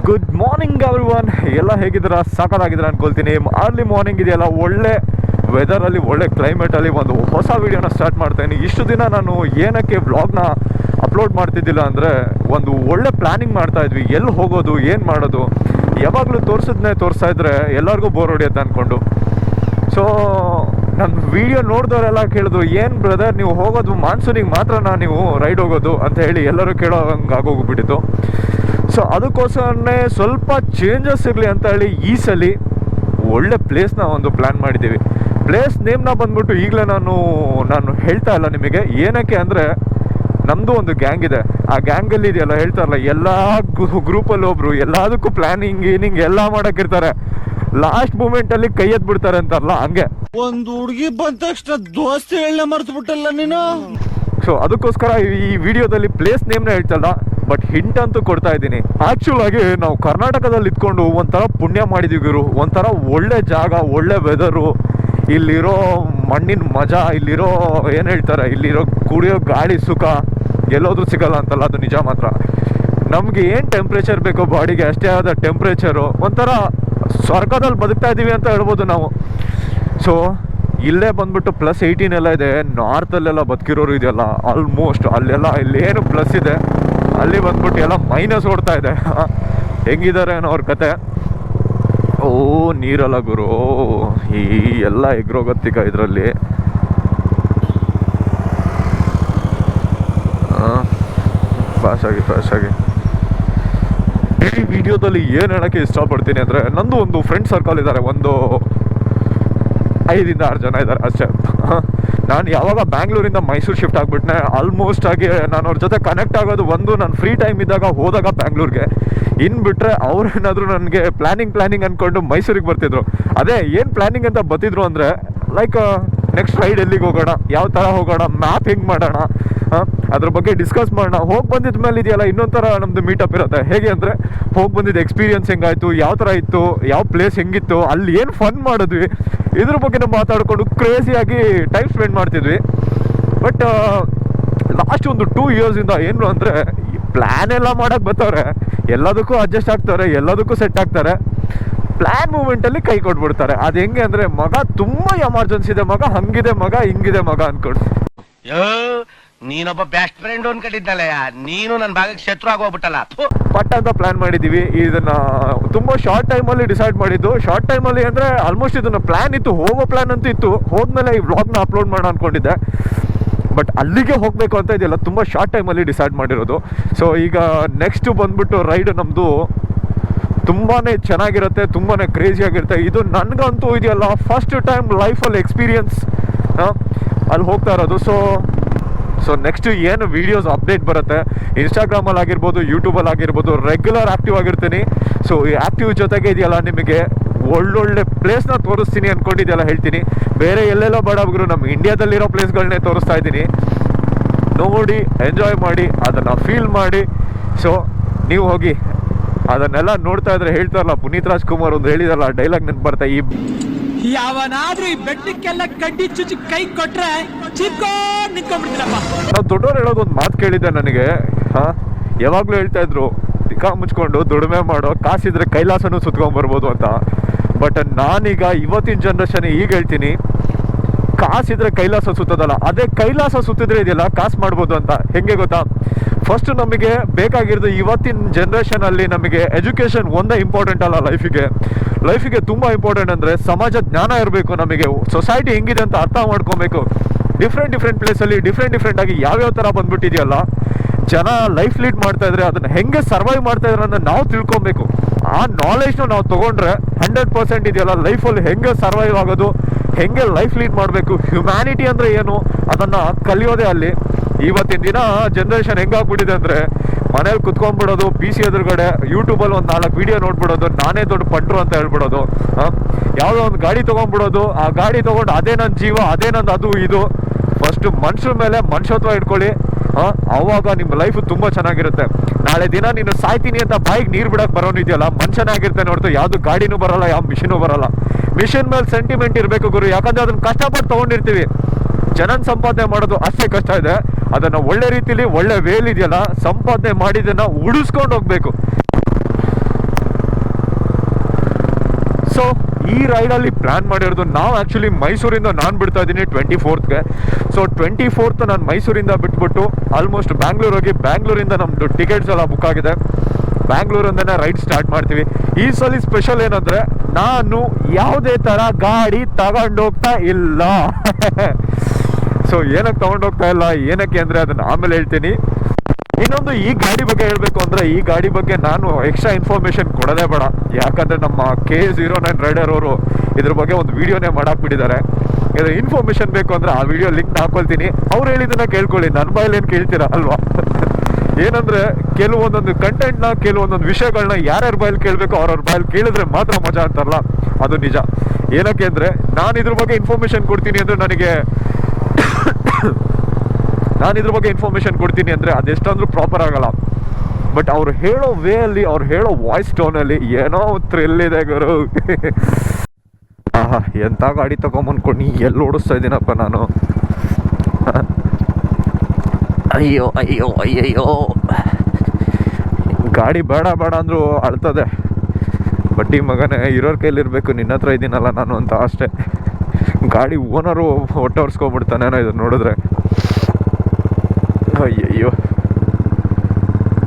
Good morning everyone. ಎಲ್ಲ ಹೇಗಿದ್ದೀರಾ? ಸಾಕಾಗಿದ್ದೀರಾ ಅನ್ಕೊಳ್ತೀನಿ. ಅರ್ಲಿ ಮಾರ್ನಿಂಗ್ ಇದೆಯಲ್ಲ, ಒಳ್ಳೆ ವೆದರಲ್ಲಿ, ಒಳ್ಳೆ ಕ್ಲೈಮೇಟಲ್ಲಿ ಒಂದು ಹೊಸ ವೀಡಿಯೋನ ಸ್ಟಾರ್ಟ್ ಮಾಡ್ತಾಯಿದ್ದೀನಿ. ಇಷ್ಟು ದಿನ ನಾನು ಏನಕ್ಕೆ ವ್ಲಾಗ್ನ ಅಪ್ಲೋಡ್ ಮಾಡ್ತಿದ್ದಿಲ್ಲ ಅಂದರೆ, ಒಂದು ಒಳ್ಳೆ ಪ್ಲ್ಯಾನಿಂಗ್ ಮಾಡ್ತಾಯಿದ್ವಿ, ಎಲ್ಲಿ ಹೋಗೋದು, ಏನು ಮಾಡೋದು. ಯಾವಾಗಲೂ ತೋರಿಸ್ತಾ ಇದ್ರೆ ಎಲ್ಲರಿಗೂ ಬೋರ್ ಹೊಡೆಯುತ್ತೆ ಅಂದ್ಕೊಂಡು. ಸೊ ನನ್ನ ವೀಡಿಯೋ ನೋಡಿದವರೆಲ್ಲ ಕೇಳಿದ್ರು, ಏನು ಬ್ರದರ್ ನೀವು ಹೋಗೋದು ಮಾನ್ಸೂನಿಗೆ ಮಾತ್ರನಾ ನೀವು ರೈಡ್ ಹೋಗೋದು ಅಂತ ಹೇಳಿ ಎಲ್ಲರೂ ಕೇಳೋ ಹಂಗೆ ಆಗೋಗ್ಬಿಟ್ಟಿತ್ತು. ಸೊ ಅದಕ್ಕೋಸ್ಕರನೇ ಸ್ವಲ್ಪ ಚೇಂಜಸ್ ಇರಲಿ ಅಂತ ಹೇಳಿ ಈ ಸಲ ಒಳ್ಳೆ ಪ್ಲೇಸ್ನ ಒಂದು ಪ್ಲ್ಯಾನ್ ಮಾಡಿದ್ದೀವಿ. ಪ್ಲೇಸ್ ನೇಮ್ನ ಬಂದ್ಬಿಟ್ಟು ಈಗಲೇ ನಾನು ಹೇಳ್ತಾ ಇಲ್ಲ ನಿಮಗೆ. ಏನಕ್ಕೆ ಅಂದರೆ, ನಮ್ಮದು ಒಂದು ಗ್ಯಾಂಗ್ ಇದೆ. ಆ ಗ್ಯಾಂಗಲ್ಲಿ ಇದೆಯಲ್ಲ, ಹೇಳ್ತಾರಲ್ಲ, ಎಲ್ಲ ಗ್ರೂಪಲ್ಲಿ ಒಬ್ಬರು ಎಲ್ಲದಕ್ಕೂ ಪ್ಲ್ಯಾನಿಂಗ್ ಎಲ್ಲ ಮಾಡೋಕ್ಕಿರ್ತಾರೆ. ಲಾಸ್ಟ್ ಮೂಮೆಂಟಲ್ಲಿ ಕೈ ಎತ್ಬಿಡ್ತಾರೆ ಅಂತಾರಲ್ಲ, ಹಂಗೆ ಒಂದು ಹುಡುಗಿ ಬಂದ ತಕ್ಷಣ ದೋಸ್ತಿ ಹೇಳ ಮರ್ತು ಬಿಟ್ಟಲ್ಲ ನೀನು. ಸೊ ಅದಕ್ಕೋಸ್ಕರ ಈ ವಿಡಿಯೋದಲ್ಲಿ ಪ್ಲೇಸ್ ನೇಮ್ನ ಹೇಳ್ತಲ್ಲ, ಬಟ್ ಹಿಂಟ್ ಅಂತೂ ಕೊಡ್ತಾ ಇದ್ದೀನಿ. ಆ್ಯಕ್ಚುಲ್ ಆಗಿ ನಾವು ಕರ್ನಾಟಕದಲ್ಲಿ ಇದ್ಕೊಂಡು ಒಂಥರ ಪುಣ್ಯ ಮಾಡಿದೀವಿ ಗುರು. ಒಂಥರ ಒಳ್ಳೆ ಜಾಗ, ಒಳ್ಳೆ ವೆದರು, ಇಲ್ಲಿರೋ ಮಣ್ಣಿನ ಮಜಾ, ಇಲ್ಲಿರೋ ಏನು ಹೇಳ್ತಾರೆ, ಇಲ್ಲಿರೋ ಕುಡಿಯೋ ಗಾಳಿ ಸುಖ ಎಲ್ಲೋದ್ರೂ ಸಿಗಲ್ಲ ಅಂತಲ್ಲ, ಅದು ನಿಜ ಮಾತ್ರ. ನಮಗೆ ಏನು ಟೆಂಪ್ರೇಚರ್ ಬೇಕೋ ಬಾಡಿಗೆ ಅಷ್ಟೇ ಆದ ಟೆಂಪ್ರೇಚರು. ಒಂಥರ ಸ್ವರ್ಗದಲ್ಲಿ ಬದುಕ್ತಾ ಇದ್ದೀವಿ ಅಂತ ಹೇಳ್ಬೋದು ನಾವು. ಸೊ ಇಲ್ಲೇ ಬಂದ್ಬಿಟ್ಟು +18 ಎಲ್ಲ ಇದೆ. ನಾರ್ತಲ್ಲೆಲ್ಲ ಬದುಕಿರೋರು ಇದೆಯಲ್ಲ, ಆಲ್ಮೋಸ್ಟ್ ಅಲ್ಲೆಲ್ಲ ಇಲ್ಲೇನು ಪ್ಲಸ್ ಇದೆ, ಅಲ್ಲಿ ಬಂದ್ಬಿಟ್ಟು ಎಲ್ಲ ಮೈನಸ್ ಓಡ್ತಾ ಇದೆ. ಹೆಂಗಿದ್ದಾರೆ ಅನ್ನೋ ಅವ್ರ ಕತೆ. ಓ ನೀರಲ್ಲ ಗುರು, ಈ ಎಲ್ಲ ಎಗ್ರೋಗತ್ತಿಕ ಇದರಲ್ಲಿ. ಫಾಸ್ಟಾಗಿ ಈ ವಿಡಿಯೋದಲ್ಲಿ ಏನು ಹೇಳೋಕ್ಕೆ ಇಷ್ಟಪಡ್ತೀನಿ ಅಂದರೆ, ನಂದು ಒಂದು ಫ್ರೆಂಡ್ ಸರ್ಕಲ್ ಇದ್ದಾರೆ, ಒಂದು 5-6 ಜನ ಇದ್ದಾರೆ ಅಷ್ಟೇ. ನಾನು ಯಾವಾಗ ಬ್ಯಾಂಗ್ಳೂರಿಂದ ಮೈಸೂರು ಶಿಫ್ಟ್ ಆಗಿಬಿಟ್ನೆ, ಆಲ್ಮೋಸ್ಟ್ ಆಗಿ ನಾನು ಅವ್ರ ಜೊತೆ ಕನೆಕ್ಟ್ ಆಗೋದು ಒಂದು ನನ್ನ ಫ್ರೀ ಟೈಮ್ ಇದ್ದಾಗ ಹೋದಾಗ ಬ್ಯಾಂಗ್ಳೂರಿಗೆ. ಇನ್ನು ಬಿಟ್ಟರೆ ಅವ್ರೇನಾದರೂ ನನಗೆ ಪ್ಲ್ಯಾನಿಂಗ್ ಅಂದ್ಕೊಂಡು ಮೈಸೂರಿಗೆ ಬರ್ತಿದ್ರು. ಅದೇ ಏನು ಪ್ಲ್ಯಾನಿಂಗ್ ಅಂತ ಬರ್ತಿದ್ರು ಅಂದರೆ, ಲೈಕ್ ನೆಕ್ಸ್ಟ್ ರೈಡ್ ಎಲ್ಲಿಗೆ ಹೋಗೋಣ, ಯಾವ ಥರ ಹೋಗೋಣ, ಮ್ಯಾಪ್ ಹೆಂಗೆ ಮಾಡೋಣ, ಅದ್ರ ಬಗ್ಗೆ ಡಿಸ್ಕಸ್ ಮಾಡೋಣ. ಹೋಗಿ ಬಂದಿದ್ದ ಮೇಲೆ ಇದೆಯಲ್ಲ, ಇನ್ನೊಂಥರ ನಮ್ಮದು ಮೀಟಪ್ ಇರುತ್ತೆ. ಹೇಗೆ ಅಂದರೆ, ಹೋಗಿ ಬಂದಿದ್ದು ಎಕ್ಸ್ಪೀರಿಯನ್ಸ್ ಹೆಂಗಾಯಿತು, ಯಾವ ಥರ ಇತ್ತು, ಯಾವ ಪ್ಲೇಸ್ ಹೆಂಗಿತ್ತು, ಅಲ್ಲಿ ಏನು ಫನ್ ಮಾಡಿದ್ವಿ, ಇದ್ರ ಬಗ್ಗೆ ನಾವು ಮಾತಾಡಿಕೊಂಡು ಕ್ರೇಜಿಯಾಗಿ ಟೈಮ್ ಸ್ಪೆಂಡ್ ಮಾಡ್ತಿದ್ವಿ. ಬಟ್ ಲಾಸ್ಟ್ ಒಂದು 2 ಇಯರ್ಸಿಂದ ಏನು ಅಂದರೆ, ಪ್ಲ್ಯಾನ್ ಎಲ್ಲ ಮಾಡೋಕ್ಕೆ ಬರ್ತಾರೆ, ಎಲ್ಲದಕ್ಕೂ ಅಡ್ಜಸ್ಟ್ ಆಗ್ತಾರೆ, ಎಲ್ಲದಕ್ಕೂ ಸೆಟ್ ಆಗ್ತಾರೆ. ಪ್ಲ್ಯಾನ್ ಮೂಮೆಂಟಲ್ಲಿ ಕೈ ಕೊಟ್ಬಿಡ್ತಾರೆ. ಅದು ಹೆಂಗೆ ಅಂದರೆ, ಮಗ ತುಂಬ ಎಮರ್ಜೆನ್ಸಿ ಇದೆ ಮಗ, ಹಂಗಿದೆ ಮಗ, ಹಿಂಗಿದೆ ಮಗ ಅಂದ್ಕೊಂಡು. ನೀನೊಬ್ಬ ಬೆಸ್ಟ್ ಫ್ರೆಂಡ್ ಅನ್ಕೊಂಡಿದ್ದಲ್ಲ, ನೀನು ನನ್ನ ಭಾಗಕ್ಕೆ ಶತ್ರು ಆಗೋಗ್ಬಿಟ್ಟಲ್ಲ. ಪಟ್ ಅಂತ ಪ್ಲಾನ್ ಮಾಡಿದ್ದೀವಿ. ಇದನ್ನ ತುಂಬ ಶಾರ್ಟ್ ಟೈಮಲ್ಲಿ ಡಿಸೈಡ್ ಮಾಡಿದ್ದು. ಶಾರ್ಟ್ ಟೈಮಲ್ಲಿ ಅಂದರೆ ಆಲ್ಮೋಸ್ಟ್ ಇದನ್ನ ಪ್ಲಾನ್ ಇತ್ತು, ಹೋಗೋ ಪ್ಲಾನ್ ಅಂತೂ ಇತ್ತು. ಹೋದ್ಮೇಲೆ ಈ ವ್ಲಾಗ್ನ ಅಪ್ಲೋಡ್ ಮಾಡೋಣ ಅಂದ್ಕೊಂಡಿದ್ದೆ. ಬಟ್ ಅಲ್ಲಿಗೆ ಹೋಗಬೇಕು ಅಂತ ಇದೆಯಲ್ಲ, ತುಂಬ ಶಾರ್ಟ್ ಟೈಮಲ್ಲಿ ಡಿಸೈಡ್ ಮಾಡಿರೋದು. ಸೊ ಈಗ ನೆಕ್ಸ್ಟ್ ಬಂದ್ಬಿಟ್ಟು ರೈಡ್ ನಮ್ಮದು ತುಂಬಾ ಚೆನ್ನಾಗಿರುತ್ತೆ, ತುಂಬಾ ಕ್ರೇಜಿಯಾಗಿರುತ್ತೆ. ಇದು ನನಗಂತೂ ಇದೆಯಲ್ಲ, ಫಸ್ಟ್ ಟೈಮ್ ಲೈಫಲ್ಲಿ ಎಕ್ಸ್ಪೀರಿಯನ್ಸ್ ಅಲ್ಲಿ ಹೋಗ್ತಾ ಇರೋದು. ಸೊ ನೆಕ್ಸ್ಟ್ ಏನು ವೀಡಿಯೋಸ್ ಅಪ್ಡೇಟ್ ಬರುತ್ತೆ, ಇನ್ಸ್ಟಾಗ್ರಾಮಲ್ಲಿ ಆಗಿರ್ಬೋದು, ಯೂಟ್ಯೂಬಲ್ಲಿ ಆಗಿರ್ಬೋದು, ರೆಗ್ಯುಲರ್ ಆ್ಯಕ್ಟಿವ್ ಆಗಿರ್ತೀನಿ. ಸೊ ಈ ಆ್ಯಕ್ಟಿವ್ ಜೊತೆಗೆ ಇದೆಯಲ್ಲ, ನಿಮಗೆ ಒಳ್ಳೊಳ್ಳೆ ಪ್ಲೇಸ್ನ ತೋರಿಸ್ತೀನಿ ಅಂದ್ಕೊಂಡಿದ್ದೆಲ್ಲ ಹೇಳ್ತೀನಿ. ಬೇರೆ ಎಲ್ಲೆಲ್ಲ ಬೇಡಬ್ರು, ನಮ್ಮ ಇಂಡಿಯಾದಲ್ಲಿರೋ ಪ್ಲೇಸ್ಗಳನ್ನೇ ತೋರಿಸ್ತಾ ಇದ್ದೀನಿ. ನೋಡಿ ಎಂಜಾಯ್ ಮಾಡಿ, ಅದನ್ನು ಫೀಲ್ ಮಾಡಿ. ಸೊ ನೀವು ಹೋಗಿ ಅದನ್ನೆಲ್ಲ ನೋಡ್ತಾ ಇದ್ರೆ, ಹೇಳ್ತಾರಲ್ಲ ಪುನೀತ್ ರಾಜ್ಕುಮಾರ್ ಒಂದು ಹೇಳಿದಾರಲ್ಲ ಡೈಲಾಗ್ ನೆನ್ಪು ಬರ್ತಾ, ಯಾವನಾದ್ರೂ ಈ ಬೆಟ್ಟಕ್ಕೆಲ್ಲ ಕಡ್ಡಿ ಚುಚ್ಚಿ ಕೈ ಕೊಟ್ರೆ ಚಿಕ್ಕೋಡ್ ನಿಂತ್ಕೊಂಡ್ಬಿಡ್ತೀನಪ್ಪ. ನಾವು ದೊಡ್ಡವ್ರು ಹೇಳೋದು ಒಂದು ಮಾತು ಕೇಳಿದ್ದೆ ನನಗೆ. ಯಾವಾಗಲೂ ಹೇಳ್ತಾ ಇದ್ರು, ತಿಕ್ಕ ಮುಚ್ಕೊಂಡು ದುಡಿಮೆ ಮಾಡೋ, ಕಾಸಿದ್ರೆ ಕೈಲಾಸನೂ ಸುತ್ಕೊಂಡ್ಬರ್ಬೋದು ಅಂತ. ಬಟ್ ನಾನೀಗ ಇವತ್ತಿನ ಜನ್ರೇಷನ್ ಈಗ ಹೇಳ್ತೀನಿ, ಕಾಸಿದ್ರೆ ಕೈಲಾಸ ಸುತ್ತದಲ್ಲ, ಅದೇ ಕೈಲಾಸ ಸುತ್ತಿದ್ರೆ ಇದೆಯಲ್ಲ ಕಾಸು ಮಾಡ್ಬೋದು ಅಂತ. ಹೆಂಗೆ ಗೊತ್ತಾ, ಫಸ್ಟ್ ನಮಗೆ ಬೇಕಾಗಿರೋದು ಇವತ್ತಿನ ಜನ್ರೇಷನಲ್ಲಿ ನಮಗೆ ಎಜುಕೇಷನ್ ಒಂದೇ ಇಂಪಾರ್ಟೆಂಟ್ ಅಲ್ಲ. ಲೈಫಿಗೆ ತುಂಬ ಇಂಪಾರ್ಟೆಂಟ್ ಅಂದರೆ ಸಮಾಜ ಜ್ಞಾನ ಇರಬೇಕು. ನಮಗೆ ಸೊಸೈಟಿ ಹೆಂಗಿದೆ ಅಂತ ಅರ್ಥ ಮಾಡ್ಕೊಬೇಕು. ಡಿಫ್ರೆಂಟ್ ಪ್ಲೇಸಲ್ಲಿ ಡಿಫ್ರೆಂಟ್ ಆಗಿ ಯಾವ್ಯಾವ ಥರ ಬಂದ್ಬಿಟ್ಟಿದೆಯಲ್ಲ, ಜನ ಲೈಫ್ ಲೀಡ್ ಮಾಡ್ತಾ ಇದ್ರೆ ಅದನ್ನು ಹೆಂಗೆ ಸರ್ವೈವ್ ಮಾಡ್ತಾ ಇದ್ರೆ ಅನ್ನೋ ನಾವು ತಿಳ್ಕೊಬೇಕು. ಆ ನಾಲೆಜ್ನ ನಾವು ತೊಗೊಂಡ್ರೆ 100% ಇದೆಯಲ್ಲ, ಲೈಫಲ್ಲಿ ಹೆಂಗೆ ಸರ್ವೈವ್ ಆಗೋದು, ಹೆಂಗೆ ಲೈಫ್ ಲೀಡ್ ಮಾಡಬೇಕು, ಹ್ಯುಮ್ಯಾನಿಟಿ ಅಂದರೆ ಏನು ಅದನ್ನು ಕಲಿಯೋದೇ ಅಲ್ಲಿ. ಇವತ್ತಿನ ದಿನ ಜನ್ರೇಷನ್ ಹೆಂಗಾಗ್ಬಿಟ್ಟಿದೆ ಅಂದರೆ, ಮನೇಲಿ ಕುತ್ಕೊಂಡ್ಬಿಡೋದು, PC ಎದುರುಗಡೆ ಯೂಟ್ಯೂಬಲ್ಲಿ ಒಂದು 4 ವೀಡಿಯೋ ನೋಡ್ಬಿಡೋದು, ನಾನೇ ದೊಡ್ಡ ಪಂಟ್ರು ಅಂತ ಹೇಳ್ಬಿಡೋದು. ಯಾವುದೋ ಒಂದು ಗಾಡಿ ತೊಗೊಂಡ್ಬಿಡೋದು, ಆ ಗಾಡಿ ತೊಗೊಂಡು ಅದೇ ನನ್ನ ಜೀವ, ಅದೇ ನಂದು ಅದು ಇದು. ಫಸ್ಟು ಮನುಷ್ಯರ ಮೇಲೆ ಮನುಷ್ಯತ್ವ ಇಟ್ಕೊಳ್ಳಿ, ಆವಾಗ ನಿಮ್ಮ ಲೈಫು ತುಂಬ ಚೆನ್ನಾಗಿರುತ್ತೆ. ನಾಳೆ ದಿನ ನೀನು ಸಾಯ್ತೀನಿ ಅಂತ ಬಾಯಿಗೆ ನೀರು ಬಿಡೋಕೆ ಬರೋನಿದೆಯಲ್ಲ, ಮನುಷ್ಯನಾಗಿರ್ತಾನೆ ಹೊರತು ಯಾವುದು ಗಾಡಿನೂ ಬರೋಲ್ಲ, ಯಾವ ಮಿಷಿನೂ ಬರೋಲ್ಲ. ಮಿಷಿನ್ ಮೇಲೆ ಸೆಂಟಿಮೆಂಟ್ ಇರಬೇಕು ಗುರು, ಯಾಕಂದರೆ ಅದನ್ನು ಕಷ್ಟಪಟ್ಟು ತೊಗೊಂಡಿರ್ತೀವಿ. ಜನನ ಸಂಪಾದನೆ ಮಾಡೋದು ಅಷ್ಟೇ ಕಷ್ಟ ಇದೆ. ಅದನ್ನು ಒಳ್ಳೆ ರೀತಿಲಿ, ಒಳ್ಳೆ ವೇಲ್ ಇದೆಯಲ್ಲ, ಸಂಪಾದನೆ ಮಾಡಿದ್ದನ್ನು ಉಳಿಸ್ಕೊಂಡು ಹೋಗ್ಬೇಕು. ಸೊ ಈ ರೈಡಲ್ಲಿ ಪ್ಲ್ಯಾನ್ ಮಾಡಿರೋದು ನಾವು ಆ್ಯಕ್ಚುಲಿ ಮೈಸೂರಿಂದ ನಾನು ಬಿಡ್ತಾ ಇದ್ದೀನಿ 24th ಸೊ 24th ನಾನು ಮೈಸೂರಿಂದ ಬಿಟ್ಬಿಟ್ಟು ಆಲ್ಮೋಸ್ಟ್ ಬ್ಯಾಂಗ್ಳೂರ್ ಹೋಗಿ ಬ್ಯಾಂಗ್ಳೂರಿಂದ ನಮ್ಮದು ಟಿಕೆಟ್ಸ್ ಎಲ್ಲ ಬುಕ್ ಆಗಿದೆ. ಬ್ಯಾಂಗ್ಳೂರಿಂದನೇ ರೈಡ್ ಸ್ಟಾರ್ಟ್ ಮಾಡ್ತೀವಿ. ಈ ಸಲ ಸ್ಪೆಷಲ್ ಏನಂದರೆ ನಾನು ಯಾವುದೇ ಥರ ಗಾಡಿ ತಗೊಂಡೋಗ್ತಾ ಇಲ್ಲ. ಸೊ ಏನಕ್ಕೆ ತಗೊಂಡೋಗ್ತಾ ಇಲ್ಲ ಏನಕ್ಕೆ ಅಂದರೆ ಅದನ್ನು ಆಮೇಲೆ ಹೇಳ್ತೀನಿ. ಇನ್ನೊಂದು ಈ ಗಾಡಿ ಬಗ್ಗೆ ಹೇಳಬೇಕು ಅಂದರೆ ಈ ಗಾಡಿ ಬಗ್ಗೆ ನಾನು ಎಕ್ಸ್ಟ್ರಾ ಇನ್ಫಾರ್ಮೇಷನ್ ಕೊಡೋದೇ ಬೇಡ, ಯಾಕಂದರೆ ನಮ್ಮ K09 ರೈಡರ್ ಅವರು ಇದ್ರ ಬಗ್ಗೆ ಒಂದು ವಿಡಿಯೋನೇ ಮಾಡಾಕ್ಬಿಟ್ಟಿದ್ದಾರೆ. ಇದು ಇನ್ಫಾರ್ಮೇಷನ್ ಬೇಕು ಅಂದರೆ ಆ ವಿಡಿಯೋ ಲಿಂಕ್ ಹಾಕೊಳ್ತೀನಿ, ಅವ್ರು ಹೇಳಿದ್ದನ್ನ ಕೇಳ್ಕೊಳ್ಳಿ, ನನ್ನ ಬಾಯಲ್ಲಿ ಏನು ಕೇಳ್ತೀರಾ ಅಲ್ವಾ. ಏನಂದರೆ ಕೆಲವೊಂದೊಂದು ಕಂಟೆಂಟ್ನ ಕೆಲವೊಂದೊಂದು ವಿಷಯಗಳನ್ನ ಯಾರ್ಯಾರ ಬಾಯಲ್ಲಿ ಕೇಳಬೇಕು ಅವ್ರವ್ರ ಬಾಯಲ್ಲಿ ಕೇಳಿದ್ರೆ ಮಾತ್ರ ಮಜಾ ಅಂತಾರಲ್ಲ, ಅದು ನಿಜ. ಏನಕ್ಕೆ ಅಂದರೆ ನಾನು ಇದ್ರ ಬಗ್ಗೆ ಇನ್ಫಾರ್ಮೇಷನ್ ಕೊಡ್ತೀನಿ ಅಂದರೆ ನಾನು ಇದ್ರ ಬಗ್ಗೆ ಇನ್ಫಾರ್ಮೇಷನ್ ಕೊಡ್ತೀನಿ ಅಂದರೆ ಅದೆಷ್ಟಂದ್ರೂ ಪ್ರಾಪರ್ ಆಗಲ್ಲ. ಬಟ್ ಅವ್ರು ಹೇಳೋ ವೇ ಅಲ್ಲಿ, ಅವ್ರು ಹೇಳೋ ವಾಯ್ಸ್ ಟೋನಲ್ಲಿ ಏನೋ ಥ್ರಿಲ್ ಇದೆ ಗುರು. ಆಹಾ, ಎಂಥ ಗಾಡಿ ತೊಗೊಂಬಂದ್ಕೊಂಡು ಎಲ್ಲಿ ಓಡಿಸ್ತಾ ಇದ್ದೀನಪ್ಪ ನಾನು. ಅಯ್ಯೋ ಅಯ್ಯೋ ಅಯ್ಯಯ್ಯೋ, ಗಾಡಿ ಬೇಡ ಬೇಡ ಅಂದರೂ ಅಳ್ತದೆ. ಬಡ್ಡಿ ಮಗನೇ, ಇರೋರ ಕೈಲಿರಬೇಕು, ನಿನ್ನ ಹತ್ರ ಇದ್ದೀನಲ್ಲ ನಾನು ಅಂತ ಅಷ್ಟೇ. ಗಾಡಿ ಓನರು ಹೊಟ್ಟೆ ಹೊರ್ಸ್ಕೊಂಡ್ಬಿಡ್ತಾನೇನೋ ಇದು ನೋಡಿದ್ರೆ. ಅಯ್ಯಯ್ಯೋ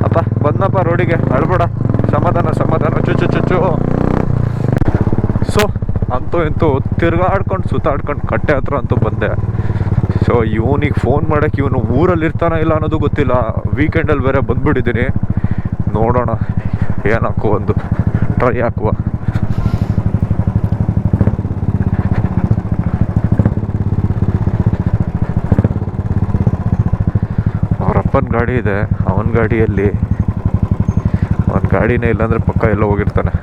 ಅಪ್ಪ, ಬಂದಪ್ಪ ರೋಡಿಗೆ, ಅಳ್ಬೇಡ, ಸಮಾಧಾನ ಸಮಾಧಾನ, ಚುಚ್ಚು. ಸೊ ಅಂತೂ ಇಂತೂ ತಿರ್ಗಾಡ್ಕೊಂಡು ಸುತ್ತಾಡ್ಕೊಂಡು ಕಟ್ಟೆ ಹತ್ರ ಅಂತೂ ಬಂದೆ. ಸೊ ಇವನಿಗೆ ಫೋನ್ ಮಾಡೋಕ್ಕೆ ಇವನು ಊರಲ್ಲಿ ಇರ್ತಾನ ಇಲ್ಲ ಅನ್ನೋದು ಗೊತ್ತಿಲ್ಲ. ವೀಕೆಂಡಲ್ಲಿ ಬೇರೆ ಬಂದ್ಬಿಟ್ಟಿದ್ದೀನಿ. ನೋಡೋಣ ಏನಾಕೋ ಒಂದು ಟ್ರೈ ಹಾಕುವ. ಅವರಪ್ಪನ ಗಾಡಿ ಇದೆ, ಅವನ ಗಾಡಿಯಲ್ಲಿ ಅವನ ಗಾಡಿನೇ ಇಲ್ಲಾಂದರೆ ಪಕ್ಕ ಎಲ್ಲ ಹೋಗಿರ್ತಾನೆ.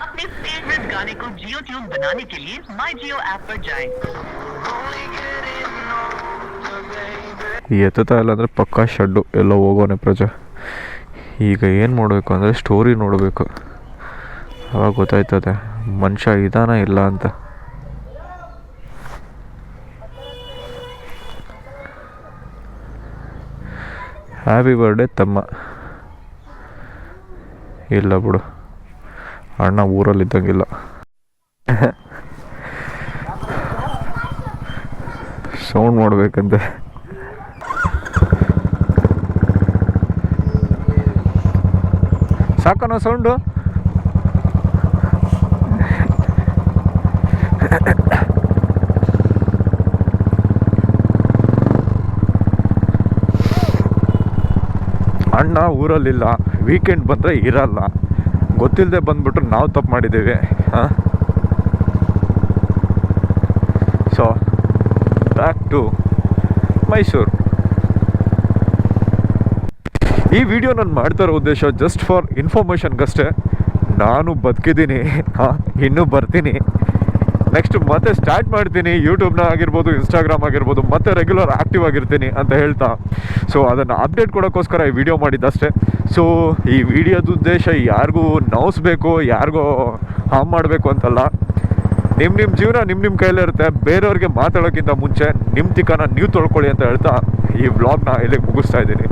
अपने फेवरेट गाने को जियो ट्यून बनाने के लिए माई जियो ऐप पर जाएं। ಎತ್ತುತ್ತಾ ಇಲ್ಲ ಅಂದರೆ ಪಕ್ಕಾ ಶಡ್ಡು ಎಲ್ಲೋ ಹೋಗೋನೆ ಪ್ರಜಾ. ಈಗ ಏನು ಮಾಡಬೇಕು ಅಂದರೆ ಸ್ಟೋರಿ ನೋಡಬೇಕು, ಅವಾಗ ಗೊತ್ತಾಯ್ತದೆ ಮನುಷ್ಯ ಇದಾನ ಇಲ್ಲ ಅಂತ. ಹ್ಯಾಪಿ ಬರ್ಡೇ ತಮ್ಮ. ಇಲ್ಲ ಬಿಡು, ಅಣ್ಣ ಊರಲ್ಲಿದ್ದಂಗಿಲ್ಲ. ಸೌಂಡ್ ಮಾಡಬೇಕಂತೆ. ಸಾಕನೋ ಸೌಂಡು? ಅಣ್ಣ ಊರಲ್ಲಿಲ್ಲ, ವೀಕೆಂಡ್ ಬಂದರೆ ಇರಲ್ಲ. ಗೊತ್ತಿಲ್ಲದೆ ಬಂದ್ಬಿಟ್ರು ನಾವು ತಪ್ಪು ಮಾಡಿದ್ದೀವಿ. ಹಾಂ, ಸೊ ಬ್ಯಾಕ್ ಟು ಮೈಸೂರು. ಈ ವಿಡಿಯೋ ನಾನು ಮಾಡ್ತಾ ಇರೋ ಉದ್ದೇಶ ಜಸ್ಟ್ ಫಾರ್ ಇನ್ಫಾರ್ಮೇಷನ್ಗಷ್ಟೇ. ನಾನು ಬದುಕಿದ್ದೀನಿ, ಹಾಂ, ಇನ್ನೂ ಬರ್ತೀನಿ. ನೆಕ್ಸ್ಟ್ ಮತ್ತೆ ಸ್ಟಾರ್ಟ್ ಮಾಡ್ತೀನಿ, ಯೂಟ್ಯೂಬ್ನ ಆಗಿರ್ಬೋದು, ಇನ್ಸ್ಟಾಗ್ರಾಮ್ ಆಗಿರ್ಬೋದು, ಮತ್ತೆ ರೆಗ್ಯುಲರ್ ಆ್ಯಕ್ಟಿವ್ ಆಗಿರ್ತೀನಿ ಅಂತ ಹೇಳ್ತಾ. ಸೊ ಅದನ್ನು ಅಪ್ಡೇಟ್ ಕೊಡೋಕ್ಕೋಸ್ಕರ ಈ ವಿಡಿಯೋ ಮಾಡಿದ್ದಷ್ಟೇ. ಸೊ ಈ ವಿಡಿಯೋದ ಉದ್ದೇಶ ಯಾರಿಗೂ ನೋವಿಸ್ಬೇಕು, ಯಾರಿಗೂ ಹಾಮ್ ಮಾಡಬೇಕು ಅಂತಲ್ಲ. ನಿಮ್ಮ ಜೀವನ ನಿಮ್ಮ ಕೈಲೇ ಇರುತ್ತೆ. ಬೇರೆಯವ್ರಿಗೆ ಮಾತಾಡೋಕ್ಕಿಂತ ಮುಂಚೆ ನಿಮ್ಮ ತಿಕ್ಕನ ನೀವು ತೊಳ್ಕೊಳ್ಳಿ ಅಂತ ಹೇಳ್ತಾ ಈ ವ್ಲಾಗ್ನ ಇಲ್ಲಿಗೆ ಮುಗಿಸ್ತಾ ಇದ್ದೀನಿ.